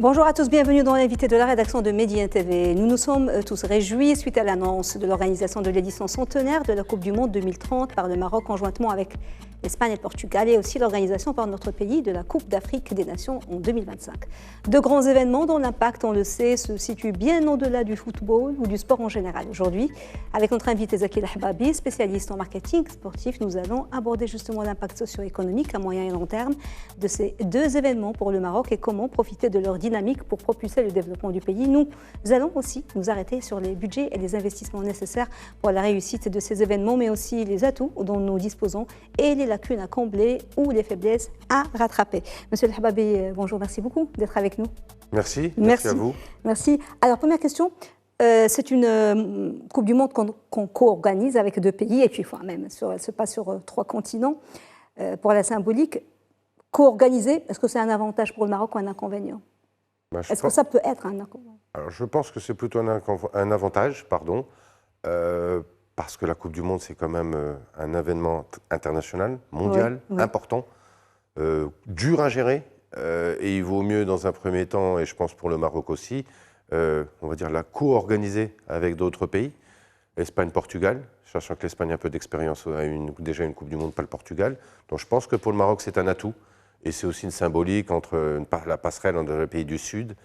Bonjour à tous, bienvenue dans l'invité de la rédaction de Média TV. Nous nous sommes tous réjouis suite à l'annonce de l'organisation de l'édition centenaire de la Coupe du Monde 2030 par le Maroc conjointement avec l'Espagne et le Portugal et aussi l'organisation par notre pays de la Coupe d'Afrique des Nations en 2025. De grands événements dont l'impact, on le sait, se situe bien au-delà du football ou du sport en général. Aujourd'hui, avec notre invité Zakil Ahbabi, spécialiste en marketing sportif, nous allons aborder justement l'impact socio-économique à moyen et long terme de ces deux événements pour le Maroc et comment profiter de leur dynamique pour propulser le développement du pays. Nous allons aussi nous arrêter sur les budgets et les investissements nécessaires pour la réussite de ces événements, mais aussi les atouts dont nous disposons et les lacunes à combler ou les faiblesses à rattraper. Monsieur Ahbabi, bonjour, merci beaucoup d'être avec nous. Merci à vous. Merci. Alors, première question, c'est une Coupe du Monde qu'on co-organise avec deux pays, et puis elle se passe sur 3 continents. Pour la symbolique, co-organiser, est-ce que c'est un avantage pour le Maroc ou un inconvénient? Est-ce que ça peut être un inconvénient? Alors, je pense que c'est plutôt un avantage, parce que la Coupe du Monde, c'est quand même un événement international, mondial, important, dur à gérer, et il vaut mieux dans un premier temps, et je pense pour le Maroc aussi, on va dire la co-organiser avec d'autres pays, Espagne, Portugal, sachant que l'Espagne a un peu d'expérience, a déjà une Coupe du Monde, pas le Portugal. Donc je pense que pour le Maroc, c'est un atout, et c'est aussi une symbolique entre la passerelle entre les pays du Sud,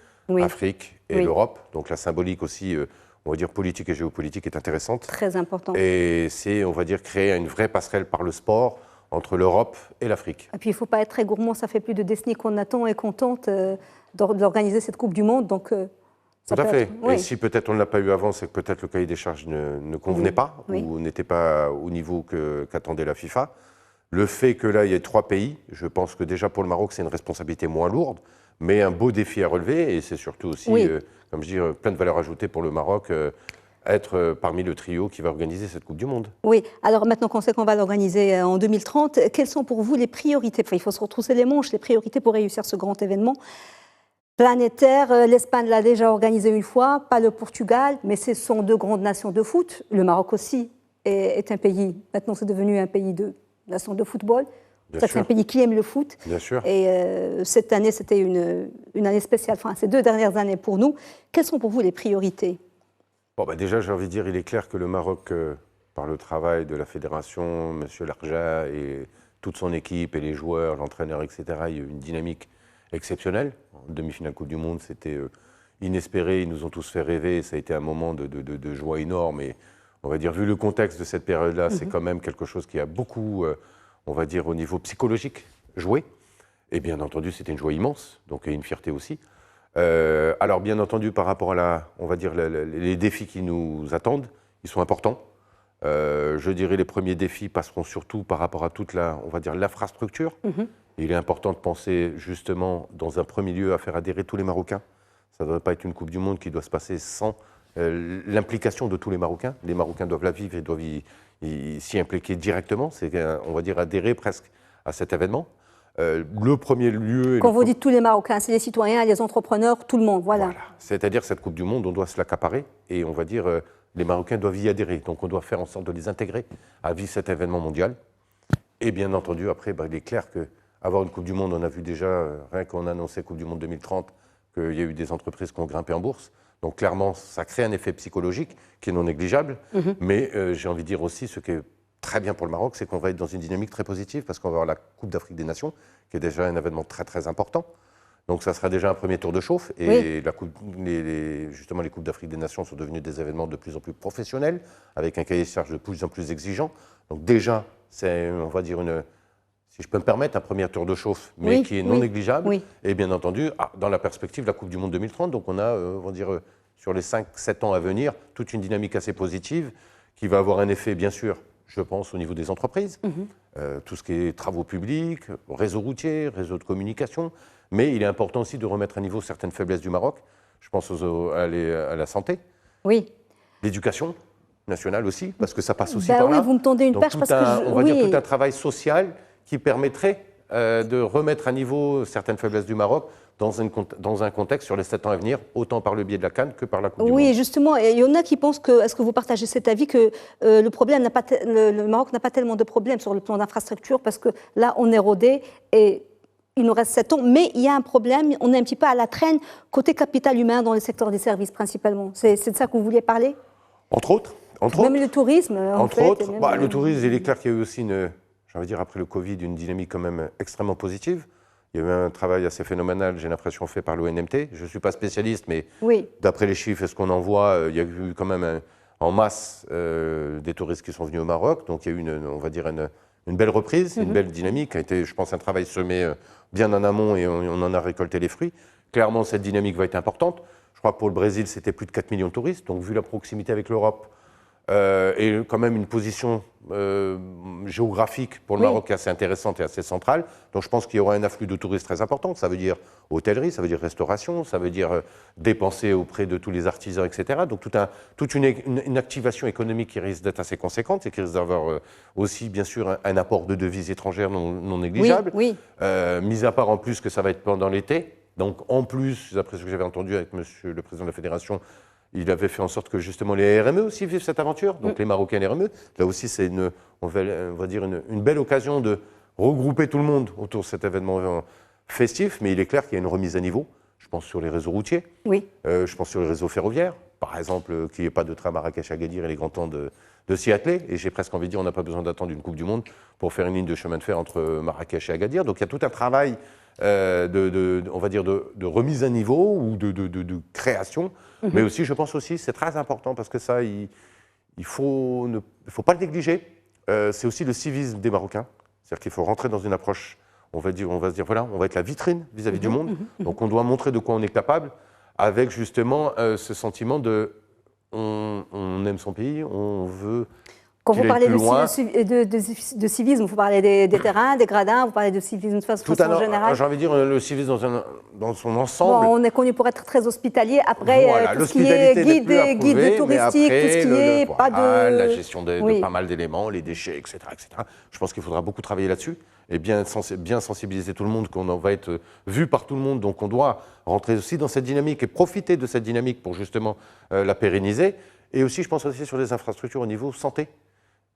Afrique et l'Europe. Donc la symbolique aussi, on va dire politique et géopolitique est intéressante. Très important. Et c'est, on va dire, créer une vraie passerelle par le sport entre l'Europe et l'Afrique. Et puis il ne faut pas être très gourmand, ça fait plus de décennies qu'on attend et qu'on tente d'organiser cette Coupe du Monde. Donc, tout à fait. Et si peut-être on ne l'a pas eu avant, c'est que peut-être le cahier des charges ne convenait pas ou n'était pas au niveau qu'attendait la FIFA. Le fait que là, il y ait 3 pays, je pense que déjà pour le Maroc, c'est une responsabilité moins lourde, mais un beau défi à relever. Et c'est surtout aussi, comme je dis, plein de valeur ajoutée pour le Maroc, être parmi le trio qui va organiser cette Coupe du Monde. Oui, alors maintenant qu'on sait qu'on va l'organiser en 2030, quelles sont pour vous les priorités? Il faut se retrousser les manches, les priorités pour réussir ce grand événement planétaire. L'Espagne l'a déjà organisé une fois, pas le Portugal, mais ce sont 2 grandes nations de foot. Le Maroc aussi est un pays, maintenant c'est devenu un pays de nation de football. C'est un pays qui aime le foot. Bien sûr. Et cette année, c'était une année spéciale, ces 2 dernières années pour nous. Quelles sont pour vous les priorités? Déjà, j'ai envie de dire, il est clair que le Maroc, par le travail de la fédération, M. Larja et toute son équipe et les joueurs, l'entraîneur, etc., il y a eu une dynamique exceptionnelle. En demi-finale Coupe du Monde, c'était inespéré, ils nous ont tous fait rêver, ça a été un moment de joie énorme. Et on va dire, vu le contexte de cette période-là, c'est quand même quelque chose qui a beaucoup, on va dire, au niveau psychologique, joué. Et bien entendu, c'était une joie immense, donc et une fierté aussi. Alors bien entendu, par rapport à on va dire les défis qui nous attendent, ils sont importants. Je dirais les premiers défis passeront surtout par rapport à toute on va dire l'infrastructure. Il est important de penser justement dans un premier lieu à faire adhérer tous les Marocains. Ça ne doit pas être une Coupe du Monde qui doit se passer sans l'implication de tous les Marocains. Les Marocains doivent la vivre et doivent s'y impliquer directement. C'est, on va dire, adhérer presque à cet événement. Le premier lieu... Quand vous dites tous les Marocains, c'est les citoyens, les entrepreneurs, tout le monde, voilà. C'est-à-dire cette Coupe du Monde, on doit se l'accaparer et on va dire les Marocains doivent y adhérer. Donc on doit faire en sorte de les intégrer à vivre cet événement mondial. Et bien entendu, après, il est clair qu'avoir une Coupe du Monde, on a vu déjà, rien qu'on a annoncé Coupe du Monde 2030, qu'il y a eu des entreprises qui ont grimpé en bourse. Donc clairement, ça crée un effet psychologique qui est non négligeable. Mais j'ai envie de dire aussi, ce qui est très bien pour le Maroc, c'est qu'on va être dans une dynamique très positive parce qu'on va avoir la Coupe d'Afrique des Nations, qui est déjà un événement très très important. Donc ça sera déjà un premier tour de chauffe. Et justement, les Coupes d'Afrique des Nations sont devenues des événements de plus en plus professionnels, avec un cahier de charges de plus en plus exigeant. Donc déjà, c'est, on va dire, si je peux me permettre, un premier tour de chauffe, mais qui est non négligeable. Et bien entendu, dans la perspective de la Coupe du Monde 2030, donc on a, on va dire, sur les 5-7 ans à venir, toute une dynamique assez positive qui va avoir un effet, bien sûr, je pense, au niveau des entreprises, tout ce qui est travaux publics, réseau routier, réseau de communication, mais il est important aussi de remettre à niveau certaines faiblesses du Maroc. Je pense à la santé, l'éducation nationale aussi, parce que ça passe aussi par là. Oui, vous me tendez une perche parce que on va dire tout un travail social qui permettrait de remettre à niveau certaines faiblesses du Maroc dans un contexte sur les 7 ans à venir, autant par le biais de la CAN que par la Coupe du Monde. Oui, justement, et il y en a qui pensent que, est-ce que vous partagez cet avis, que le Maroc n'a pas tellement de problèmes sur le plan d'infrastructure, parce que là, on est rodé et il nous reste 7 ans, mais il y a un problème, on est un petit peu à la traîne côté capital humain dans le secteur des services principalement. C'est de ça que vous vouliez parler? Entre autres. Même le tourisme, entre autres. Le tourisme, il est clair qu'il y a eu aussi, j'ai envie de dire, après le Covid, une dynamique quand même extrêmement positive. Il y a eu un travail assez phénoménal, j'ai l'impression, fait par l'ONMT. Je ne suis pas spécialiste, mais d'après les chiffres et ce qu'on en voit, il y a eu quand même en masse des touristes qui sont venus au Maroc. Donc il y a eu, on va dire, une belle reprise, une belle dynamique, qui a été, je pense, un travail semé bien en amont et on en a récolté les fruits. Clairement, cette dynamique va être importante. Je crois que pour le Brésil, c'était plus de 4 millions de touristes. Donc vu la proximité avec l'Europe et quand même une position géographique pour le Maroc assez intéressante et assez centrale. Donc je pense qu'il y aura un afflux de touristes très important. Ça veut dire hôtellerie, ça veut dire restauration, ça veut dire dépenser auprès de tous les artisans, etc. Donc toute une activation économique qui risque d'être assez conséquente et qui risque d'avoir aussi, bien sûr, un apport de devises étrangères non négligeable. Mis à part en plus que ça va être pendant l'été. Donc en plus, d'après ce que j'avais entendu avec monsieur le président de la fédération, il avait fait en sorte que justement les RME aussi vivent cette aventure, donc les Marocains et les RME. Là aussi, c'est on va dire une belle occasion de regrouper tout le monde autour de cet événement festif, mais il est clair qu'il y a une remise à niveau. Je pense sur les réseaux routiers, je pense sur les réseaux ferroviaires, par exemple, qu'il n'y ait pas de train Marrakech-Agadir, il est grand temps de s'y atteler. Et j'ai presque envie de dire, on n'a pas besoin d'attendre une Coupe du Monde pour faire une ligne de chemin de fer entre Marrakech et Agadir. Donc il y a tout un travail on va dire de remise à niveau ou de création, mais aussi, je pense aussi, c'est très important parce que ça, il faut pas le négliger. C'est aussi le civisme des Marocains, c'est-à-dire qu'il faut rentrer dans une approche, on va se dire, voilà, on va être la vitrine vis-à-vis du monde, donc on doit montrer de quoi on est capable, avec justement ce sentiment on aime son pays, on veut. Quand vous parlez de civisme, vous parlez des terrains, des gradins, vous parlez de civisme de façon générale. J'ai envie de dire le civisme dans son ensemble. Bon, on est connu pour être très hospitalier. Après, tout ce qui est guide touristique, tout ce qui est pas de... La gestion de pas mal d'éléments, les déchets, etc., etc. Je pense qu'il faudra beaucoup travailler là-dessus et bien sensibiliser tout le monde, qu'on va être vu par tout le monde. Donc on doit rentrer aussi dans cette dynamique et profiter de cette dynamique pour justement la pérenniser. Et aussi, je pense aussi sur les infrastructures au niveau santé.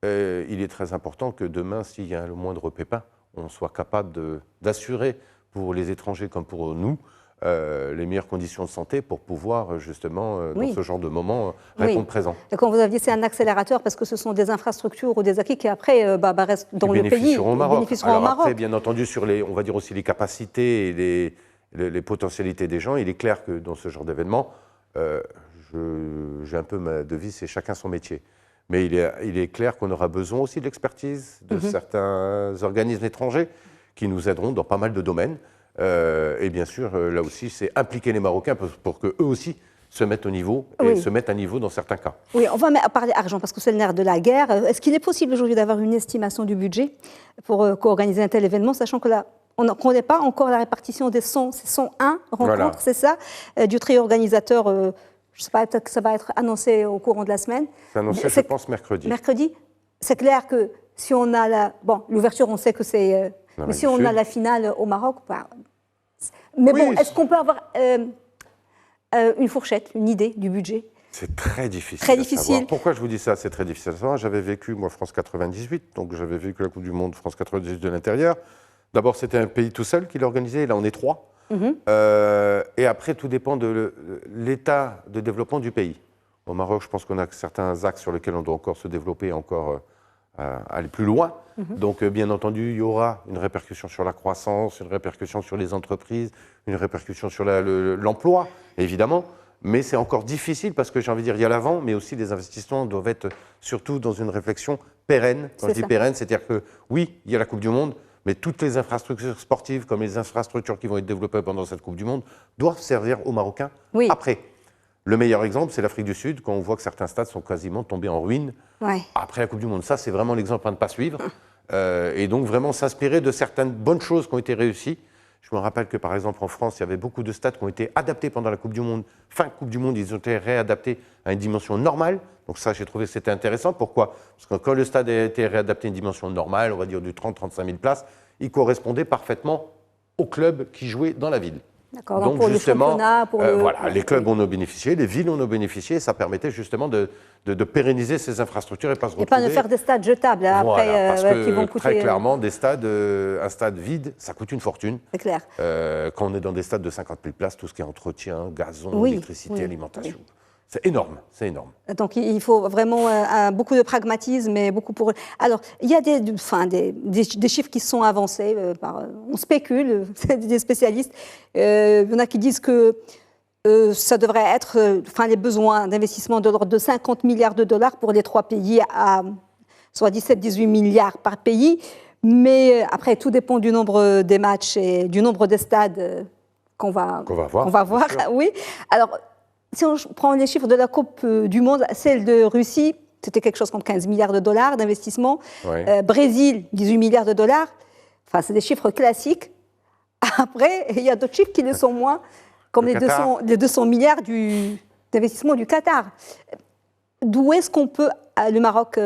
Il est très important que demain, s'il y a le moindre pépin, on soit capable d'assurer pour les étrangers comme pour nous les meilleures conditions de santé pour pouvoir justement, dans ce genre de moment, répondre présent. Et quand vous aviez dit c'est un accélérateur parce que ce sont des infrastructures ou des acquis qui après restent dans le pays. Bénéficieront au Maroc. Après, bien entendu, sur on va dire aussi les capacités et les potentialités des gens, il est clair que dans ce genre d'événement, j'ai un peu ma devise, c'est chacun son métier. Mais il est clair qu'on aura besoin aussi de l'expertise de certains organismes étrangers qui nous aideront dans pas mal de domaines. Et bien sûr, là aussi, c'est impliquer les Marocains pour qu'eux aussi se mettent au niveau et se mettent à niveau dans certains cas. Oui, on va parler argent parce que c'est le nerf de la guerre. Est-ce qu'il est possible aujourd'hui d'avoir une estimation du budget pour co-organiser un tel événement, sachant que là, on ne connaît pas encore la répartition des 101 rencontres, c'est ça, du trio organisateur. Je ne sais pas, peut-être que ça va être annoncé au courant de la semaine. C'est annoncé, je pense, mercredi. Mercredi. C'est clair que si on a l'ouverture, on sait que c'est... mais si on a la finale au Maroc... mais bon, est-ce qu'on peut avoir une fourchette, une idée du budget? C'est très difficile. Très difficile. Savoir. Pourquoi je vous dis ça? C'est très difficile à savoir. J'avais vécu, moi, France 98, donc j'avais vécu la Coupe du Monde France 98 de l'intérieur. D'abord, c'était un pays tout seul qui l'organisait. Là, on est 3. Et après, tout dépend de l'état de développement du pays. Au Maroc, je pense qu'on a certains axes sur lesquels on doit encore se développer, encore aller plus loin. Donc, bien entendu, il y aura une répercussion sur la croissance, une répercussion sur les entreprises, une répercussion sur l'emploi, évidemment. Mais c'est encore difficile parce que j'ai envie de dire, il y a l'avant, mais aussi les investissements doivent être surtout dans une réflexion pérenne. Quand je dis pérenne, c'est-à-dire que oui, il y a la Coupe du Monde, mais toutes les infrastructures sportives, comme les infrastructures qui vont être développées pendant cette Coupe du Monde, doivent servir aux Marocains après. Le meilleur exemple, c'est l'Afrique du Sud, quand on voit que certains stades sont quasiment tombés en ruine après la Coupe du Monde. Ça, c'est vraiment l'exemple à ne pas suivre. Et donc, vraiment s'inspirer de certaines bonnes choses qui ont été réussies. Je me rappelle que, par exemple, en France, il y avait beaucoup de stades qui ont été adaptés pendant la Coupe du Monde. Fin Coupe du Monde, ils ont été réadaptés à une dimension normale. Donc ça, j'ai trouvé que c'était intéressant. Pourquoi? Parce que quand le stade a été réadapté à une dimension normale, on va dire du 30-35 000 places, il correspondait parfaitement au club qui jouait dans la ville. D'accord, donc pour le championnat, pour voilà, les clubs en ont bénéficié, les villes en ont bénéficié, ça permettait justement de pérenniser ces infrastructures et pas se retrouver... Et pas de faire des stades jetables voilà, après, parce que, qui vont coûter... très clairement, des stades, un stade vide, ça coûte une fortune. C'est clair. Quand on est dans des stades de 50 000 places, tout ce qui est entretien, gazon, électricité, alimentation... Oui. C'est énorme, c'est énorme. Donc il faut vraiment beaucoup de pragmatisme et beaucoup pour... Alors, il y a des chiffres qui sont avancés, on spécule, des spécialistes. Il y en a qui disent que ça devrait être, les besoins d'investissement de l'ordre de 50 milliards de dollars pour les 3 pays, soit 17-18 milliards par pays. Mais après, tout dépend du nombre des matchs et du nombre des stades qu'on va voir. Oui. Alors, si on prend les chiffres de la Coupe du Monde, celle de Russie, c'était quelque chose comme 15 milliards de dollars d'investissement. Oui. Brésil, 18 milliards de dollars. Enfin, c'est des chiffres classiques. Après, il y a d'autres chiffres qui le sont moins, comme les 200 milliards d'investissement du Qatar. D'où est-ce qu'on peut, le Maroc,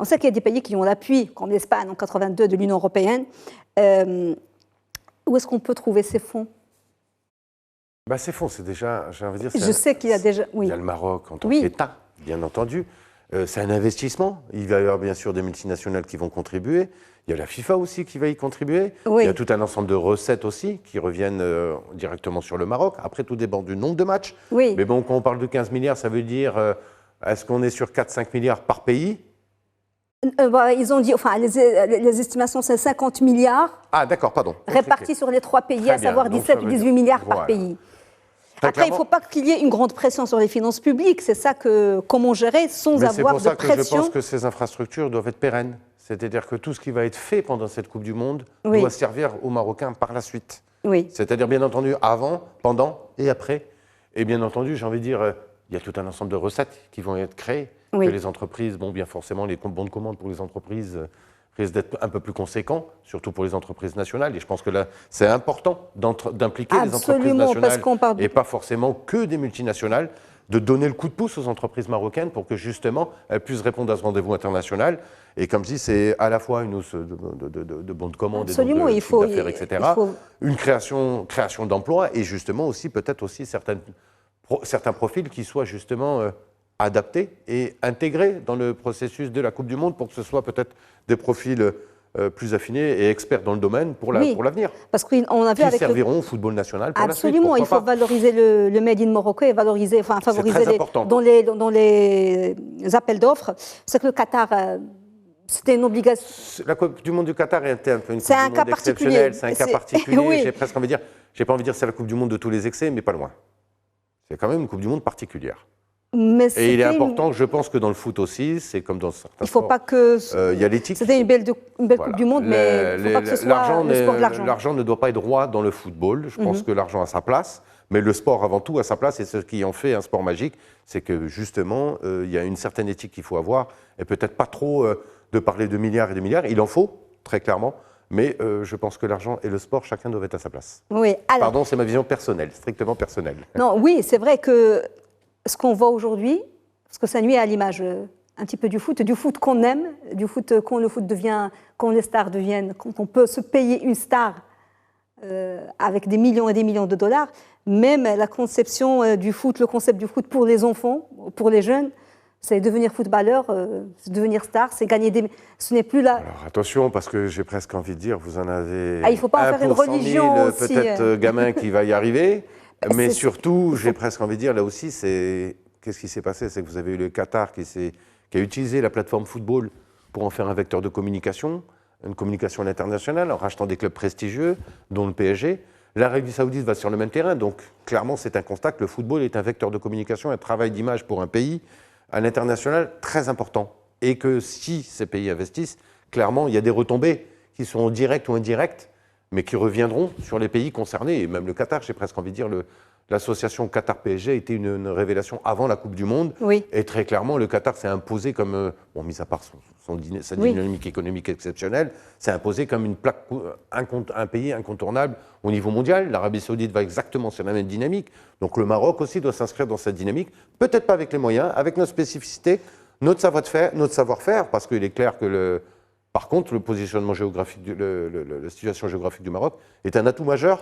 on sait qu'il y a des pays qui ont l'appui, comme l'Espagne en 82 de l'Union européenne. Où est-ce qu'on peut trouver ces fonds ? Ces fonds, c'est déjà, j'ai envie de dire... Je sais qu'il y a déjà... Oui. Il y a le Maroc en tant qu'État, bien entendu. C'est un investissement. Il va y avoir bien sûr des multinationales qui vont contribuer. Il y a la FIFA aussi qui va y contribuer. Oui. Il y a tout un ensemble de recettes aussi qui reviennent directement sur le Maroc. Après, tout dépend du nombre de matchs. Oui. Mais bon, quand on parle de 15 milliards, ça veut dire... est-ce qu'on est sur 4-5 milliards par pays ? Ils ont dit, les estimations, c'est 50 milliards. Ah, d'accord, pardon. Répartis sur les 3 pays, à savoir 17 ou 18 milliards par pays. Après, il ne faut pas qu'il y ait une grande pression sur les finances publiques. C'est ça comment gérer sans avoir de pression. C'est pour ça que je pense que ces infrastructures doivent être pérennes. C'est-à-dire que tout ce qui va être fait pendant cette Coupe du Monde doit servir aux Marocains par la suite. Oui. C'est-à-dire, bien entendu, avant, pendant et après. Et bien entendu, j'ai envie de dire, il y a tout un ensemble de recettes qui vont être créées. Que les entreprises, bien forcément, les bons de commande pour les entreprises risquent d'être un peu plus conséquents, surtout pour les entreprises nationales. Et je pense que là, c'est important d'impliquer les entreprises nationales et pas forcément que des multinationales, de donner le coup de pouce aux entreprises marocaines pour que justement elles puissent répondre à ce rendez-vous international. Et comme je dis, c'est à la fois une hausse de bons de commande et de chiffre d'affaires, etc. Une création d'emplois et justement aussi peut-être aussi certains profils qui soient justement adaptés et intégrés dans le processus de la Coupe du Monde pour que ce soit peut-être des profils plus affinés et experts dans le domaine pour l'avenir. Parce qu'on a vu qui serviront au football national pour Absolument, la suite. Il faut valoriser le Made in Morocco et favoriser dans les appels d'offres. C'est que le Qatar, c'était une obligation. La Coupe du Monde du Qatar était un peu une Coupe du Monde exceptionnelle. C'est un cas particulier. J'ai presque envie de dire, j'ai pas envie de dire c'est la Coupe du Monde de tous les excès, mais pas loin. C'est quand même une Coupe du Monde particulière. Et il est important, je pense que dans le foot aussi, c'est comme dans certains sports. Il ne faut pas que... il y a l'éthique. C'était une belle Coupe du Monde, mais il ne faut pas que ce soit le sport de l'argent. L'argent ne doit pas être roi dans le football. Je pense que l'argent a sa place, mais le sport avant tout a sa place. Et ce qui en fait un sport magique, c'est que justement, il y a une certaine éthique qu'il faut avoir. Et peut-être pas trop de parler de milliards et de milliards. Il en faut, très clairement. Mais je pense que l'argent et le sport, chacun doit être à sa place. Oui, alors... Pardon, c'est ma vision personnelle, strictement personnelle. Non, oui, c'est vrai que ce qu'on voit aujourd'hui, parce que ça nuit à l'image un petit peu du foot qu'on aime, du foot quand le foot devient, quand les stars deviennent, quand on peut se payer une star avec des millions et des millions de dollars, même la conception du foot, le concept du foot pour les enfants, pour les jeunes, c'est devenir footballeur, c'est devenir star, c'est gagner des... Ce n'est plus là... Alors attention, parce que j'ai presque envie de dire, vous en avez... il ne faut pas en faire une religion aussi. Peut-être gamin qui va y arriver, mais surtout, j'ai presque envie de dire, là aussi, qu'est-ce qui s'est passé? C'est que vous avez eu le Qatar qui a utilisé la plateforme football pour en faire un vecteur de communication, une communication internationale, en rachetant des clubs prestigieux, dont le PSG. L'Arabie Saoudite va sur le même terrain, donc clairement, c'est un constat que le football est un vecteur de communication, un travail d'image pour un pays à l'international très important. Et que si ces pays investissent, clairement, il y a des retombées qui sont directes ou indirectes, mais qui reviendront sur les pays concernés. Et même le Qatar, j'ai presque envie de dire, l'association Qatar-PSG a été une révélation avant la Coupe du Monde. Oui. Et très clairement, le Qatar s'est imposé comme, mis à part sa dynamique économique exceptionnelle, s'est imposé comme un pays incontournable au niveau mondial. L'Arabie Saoudite va exactement sur la même dynamique. Donc le Maroc aussi doit s'inscrire dans cette dynamique. Peut-être pas avec les moyens, avec notre spécificité, notre savoir-faire, parce qu'il est clair que par contre, le positionnement géographique, la situation géographique du Maroc est un atout majeur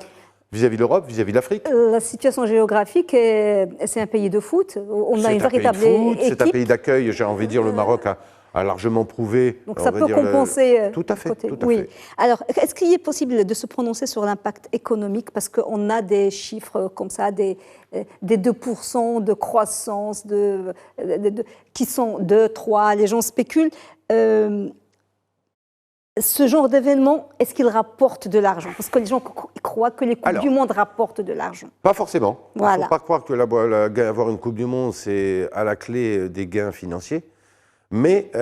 vis-à-vis de l'Europe, vis-à-vis de l'Afrique. La situation géographique, c'est un pays de foot. On a une véritable équipe. C'est un pays d'accueil, j'ai envie de dire, le Maroc a largement prouvé. Donc ça peut compenser. Tout à fait, tout à oui. fait. Alors, est-ce qu'il est possible de se prononcer sur l'impact économique? Parce qu'on a des chiffres comme ça, des 2% de croissance, qui sont 2, 3, les gens spéculent. Ce genre d'événement, est-ce qu'il rapporte de l'argent? Parce que les gens croient que les Coupes du Monde rapportent de l'argent. Pas forcément. Voilà. Il ne faut pas croire que avoir une Coupe du Monde, c'est à la clé des gains financiers. Mais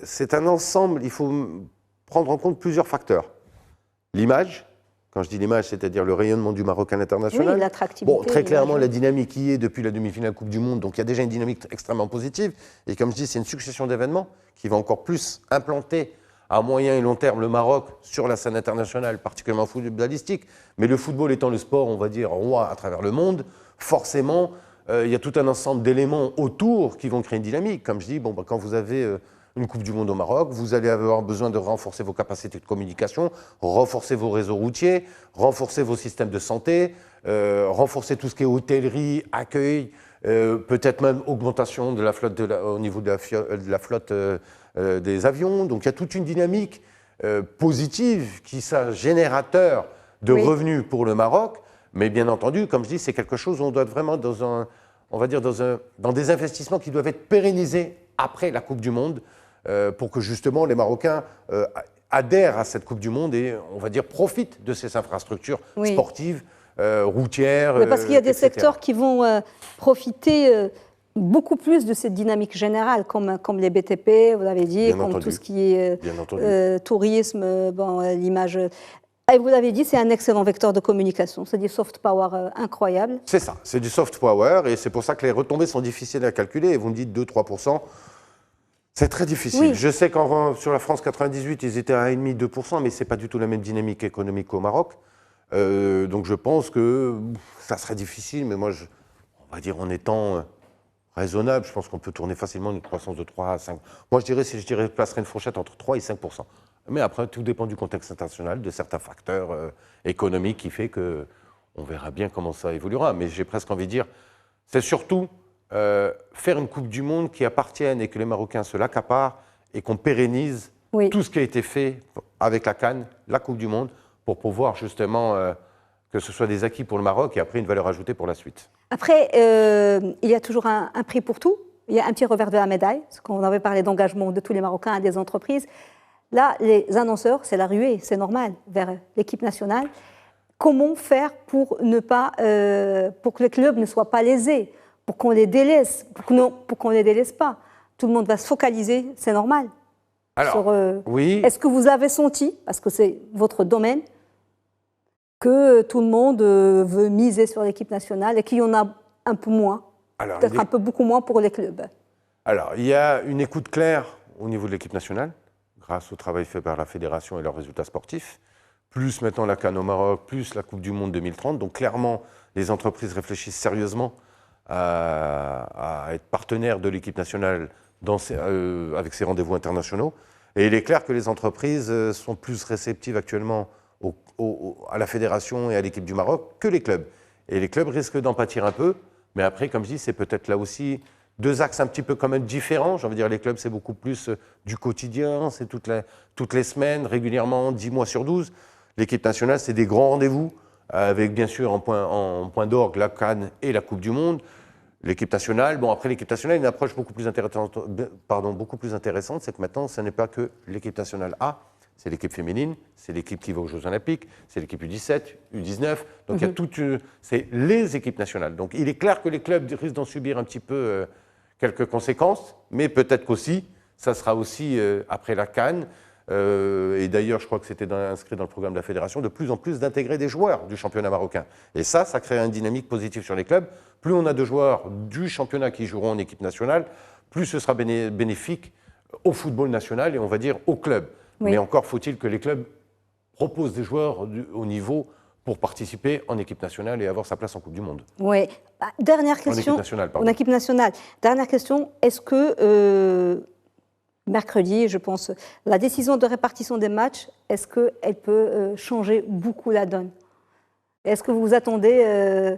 c'est un ensemble, il faut prendre en compte plusieurs facteurs. L'image, quand je dis l'image, c'est-à-dire le rayonnement du Maroc à l'international. Oui, l'attractivité. Bon, très clairement, la dynamique y est depuis la demi-finale Coupe du Monde, donc il y a déjà une dynamique extrêmement positive. Et comme je dis, c'est une succession d'événements qui va encore plus implanter à moyen et long terme le Maroc sur la scène internationale, particulièrement footballistique. Mais le football étant le sport, on va dire, roi à travers le monde, forcément, il y a tout un ensemble d'éléments autour qui vont créer une dynamique. Comme je dis, quand vous avez une Coupe du Monde au Maroc, vous allez avoir besoin de renforcer vos capacités de communication, renforcer vos réseaux routiers, renforcer vos systèmes de santé, renforcer tout ce qui est hôtellerie, accueil, peut-être même augmentation de la flotte au niveau de la flotte des avions. Donc il y a toute une dynamique positive qui est générateur de revenus pour le Maroc. Mais bien entendu, comme je dis, c'est quelque chose où on doit être vraiment dans des investissements qui doivent être pérennisés après la Coupe du Monde pour que justement les Marocains adhèrent à cette Coupe du Monde et, on va dire, profitent de ces infrastructures sportives, routières, mais parce qu'il y a des etc. secteurs qui vont profiter beaucoup plus de cette dynamique générale, comme les BTP, vous l'avez dit, comme tout ce qui est tourisme, l'image. Et vous l'avez dit, c'est un excellent vecteur de communication. C'est du soft power incroyable. C'est ça, c'est du soft power et c'est pour ça que les retombées sont difficiles à calculer. Et vous me dites 2-3%, c'est très difficile. Oui. Je sais sur la France 98, ils étaient à 1,5-2%, mais ce n'est pas du tout la même dynamique économique qu'au Maroc. Donc je pense que ça serait difficile, mais moi, on va dire en étant raisonnable, je pense qu'on peut tourner facilement une croissance de 3 à 5. Moi, je placerais une fourchette entre 3 et 5%. Mais après, tout dépend du contexte international, de certains facteurs économiques qui fait qu'on verra bien comment ça évoluera. Mais j'ai presque envie de dire, c'est surtout faire une Coupe du Monde qui appartienne et que les Marocains se l'accaparent et qu'on pérennise tout ce qui a été fait avec la CAN, la Coupe du Monde, pour pouvoir justement que ce soit des acquis pour le Maroc et après une valeur ajoutée pour la suite. Après, il y a toujours un prix pour tout. Il y a un petit revers de la médaille, parce qu'on avait parlé d'engagement de tous les Marocains et des entreprises. Là, les annonceurs, c'est la ruée, c'est normal, vers l'équipe nationale. Comment faire pour pour que les clubs ne soient pas lésés, pour qu'on les délaisse, pour qu'on les délaisse pas? Tout le monde va se focaliser, c'est normal. Alors, oui. Est-ce que vous avez senti, parce que c'est votre domaine, que tout le monde veut miser sur l'équipe nationale et qu'il y en a un peu moins, peut-être un peu beaucoup moins pour les clubs? Alors, il y a une écoute claire au niveau de l'équipe nationale, grâce au travail fait par la fédération et leurs résultats sportifs, plus maintenant la CAN au Maroc, plus la Coupe du Monde 2030. Donc clairement, les entreprises réfléchissent sérieusement à être partenaires de l'équipe nationale avec ses rendez-vous internationaux. Et il est clair que les entreprises sont plus réceptives actuellement à la fédération et à l'équipe du Maroc que les clubs. Et les clubs risquent d'en pâtir un peu, mais après, comme je dis, c'est peut-être là aussi deux axes un petit peu quand même différents. J'ai envie de dire, les clubs, c'est beaucoup plus du quotidien, c'est toutes les semaines, régulièrement, 10 mois sur 12. L'équipe nationale, c'est des grands rendez-vous, avec bien sûr en point d'orgue la CAN et la Coupe du Monde. L'équipe nationale, après l'équipe nationale, une approche beaucoup plus intéressante, c'est que maintenant, ce n'est pas que l'équipe nationale A, c'est l'équipe féminine, c'est l'équipe qui va aux Jeux Olympiques, c'est l'équipe U17, U19. Donc il y a c'est les équipes nationales. Donc il est clair que les clubs risquent d'en subir un petit peu quelques conséquences, mais peut-être qu'aussi, ça sera aussi après la CAN. Et d'ailleurs, je crois que c'était inscrit dans le programme de la fédération, de plus en plus d'intégrer des joueurs du championnat marocain. Et ça crée une dynamique positive sur les clubs. Plus on a de joueurs du championnat qui joueront en équipe nationale, plus ce sera bénéfique au football national et on va dire au club. Oui. Mais encore faut-il que les clubs proposent des joueurs au niveau pour participer en équipe nationale et avoir sa place en Coupe du Monde. Oui. Dernière question. En équipe nationale, pardon. En équipe nationale. Dernière question. Est-ce que mercredi, je pense, la décision de répartition des matchs, est-ce qu'elle peut changer beaucoup la donne? Est-ce que vous vous attendez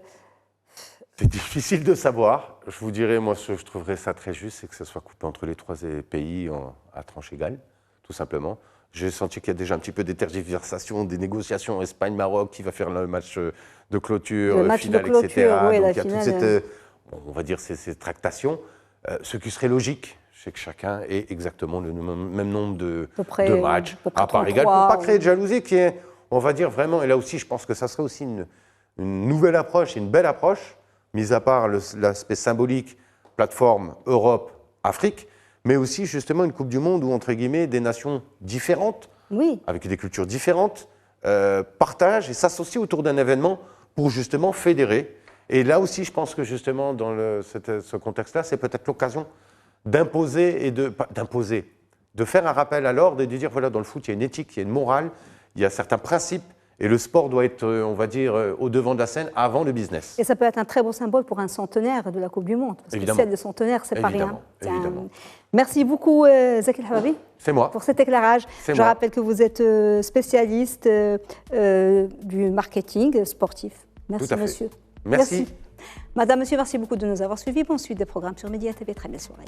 C'est difficile de savoir. Je vous dirais, moi, je trouverais ça très juste, c'est que ce soit coupé entre les 3 pays à tranche égale, tout simplement. J'ai senti qu'il y a déjà un petit peu des tergiversations, des négociations Espagne-Maroc, qui va faire le match de clôture, finale, etc. Oui, Donc il y a toute cette, on va dire, ces tractations. Ce qui serait logique, c'est que chacun ait exactement le même nombre de matchs à part égale, pour ne pas créer de jalousie, qui est, on va dire vraiment, et là aussi, je pense que ça serait aussi une nouvelle approche, une belle approche, mis à part l'aspect symbolique, plateforme Europe, Afrique, mais aussi justement une Coupe du Monde où, entre guillemets, des nations différentes, avec des cultures différentes, partagent et s'associent autour d'un événement pour justement fédérer. Et là aussi, je pense que justement, dans ce contexte-là, c'est peut-être l'occasion d'imposer de faire un rappel à l'ordre et de dire, voilà, dans le foot, il y a une éthique, il y a une morale, il y a certains principes, et le sport doit être, on va dire, au devant de la scène avant le business. Et ça peut être un très beau symbole pour un centenaire de la Coupe du Monde. Parce que celle de centenaire, c'est pas rien. Évidemment. Merci beaucoup, Zaki El Hababi. C'est moi. Pour cet éclairage. Je rappelle que vous êtes spécialiste du marketing sportif. Merci, monsieur. Merci. Madame, monsieur, merci beaucoup de nous avoir suivis. Bonne suite des programmes sur Média TV. Très belle soirée.